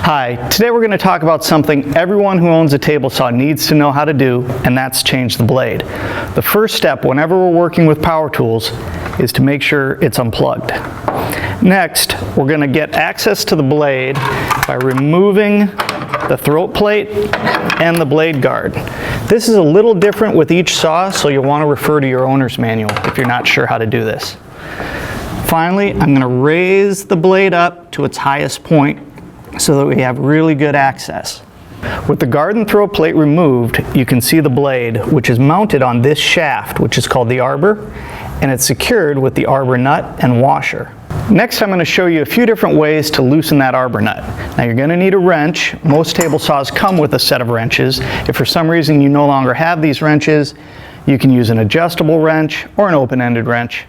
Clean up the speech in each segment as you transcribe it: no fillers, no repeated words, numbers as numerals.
Hi, today we're going to talk about something everyone who owns a table saw needs to know how to do, and that's change the blade. The first step whenever we're working with power tools is to make sure it's unplugged. Next, we're going to get access to the blade by removing the throat plate and the blade guard. This is a little different with each saw, so you'll want to refer to your owner's manual if you're not sure how to do this. Finally, I'm going to raise the blade up to its highest point so that we have really good access. With the guard and throat plate removed, you can see the blade, which is mounted on this shaft, which is called the arbor, and it's secured with the arbor nut and washer. Next, I'm going to show you a few different ways to loosen that arbor nut. Now, you're going to need a wrench. Most table saws come with a set of wrenches. If for some reason you no longer have these wrenches, you can use an adjustable wrench or an open-ended wrench.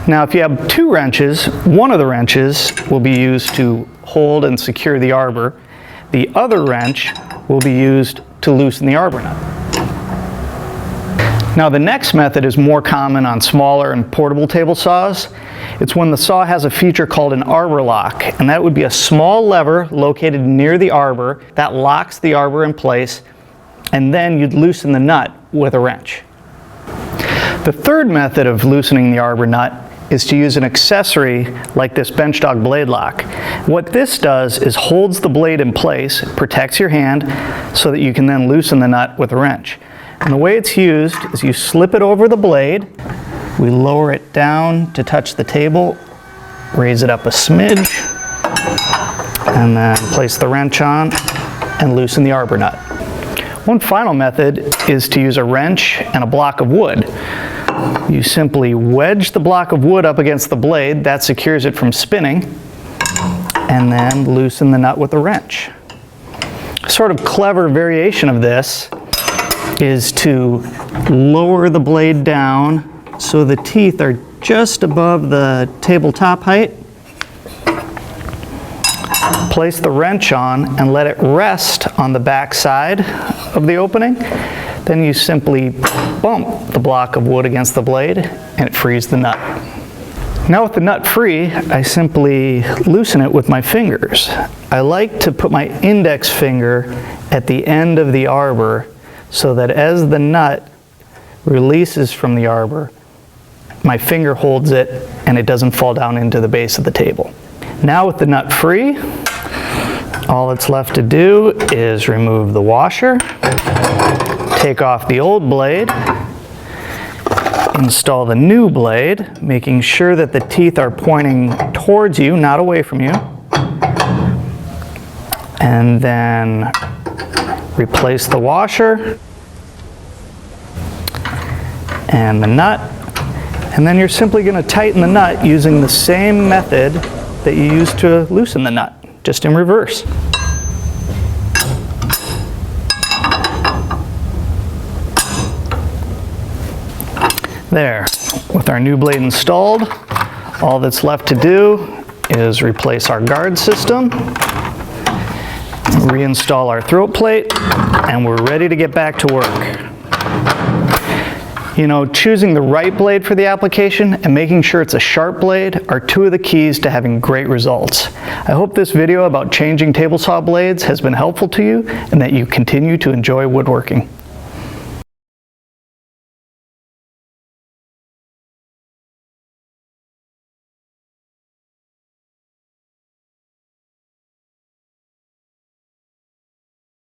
Now, if you have two wrenches, one of the wrenches will be used to hold and secure the arbor. The other wrench will be used to loosen the arbor nut. Now, the next method is more common on smaller and portable table saws. It's when the saw has a feature called an arbor lock, and that would be a small lever located near the arbor that locks the arbor in place, and then you'd loosen the nut with a wrench. The third method of loosening the arbor nut is to use an accessory like this Bench Dog Blade Loc. What this does is holds the blade in place, protects your hand, so that you can then loosen the nut with a wrench. And the way it's used is you slip it over the blade, we lower it down to touch the table, raise it up a smidge, and then place the wrench on and loosen the arbor nut. One final method is to use a wrench and a block of wood. You simply wedge the block of wood up against the blade, that secures it from spinning, and then loosen the nut with a wrench. A sort of clever variation of this is to lower the blade down so the teeth are just above the tabletop height. Place the wrench on and let it rest on the back side of the opening. Then you simply bump the block of wood against the blade and it frees the nut. Now with the nut free, I simply loosen it with my fingers. I like to put my index finger at the end of the arbor so that as the nut releases from the arbor, my finger holds it and it doesn't fall down into the base of the table. Now with the nut free, all that's left to do is remove the washer, take off the old blade, install the new blade, making sure that the teeth are pointing towards you, not away from you, and then replace the washer and the nut, and then you're simply going to tighten the nut using the same method that you used to loosen the nut, just in reverse. There, with our new blade installed, all that's left to do is replace our guard system, reinstall our throat plate, and we're ready to get back to work. You know, choosing the right blade for the application and making sure it's a sharp blade are two of the keys to having great results. I hope this video about changing table saw blades has been helpful to you and that you continue to enjoy woodworking.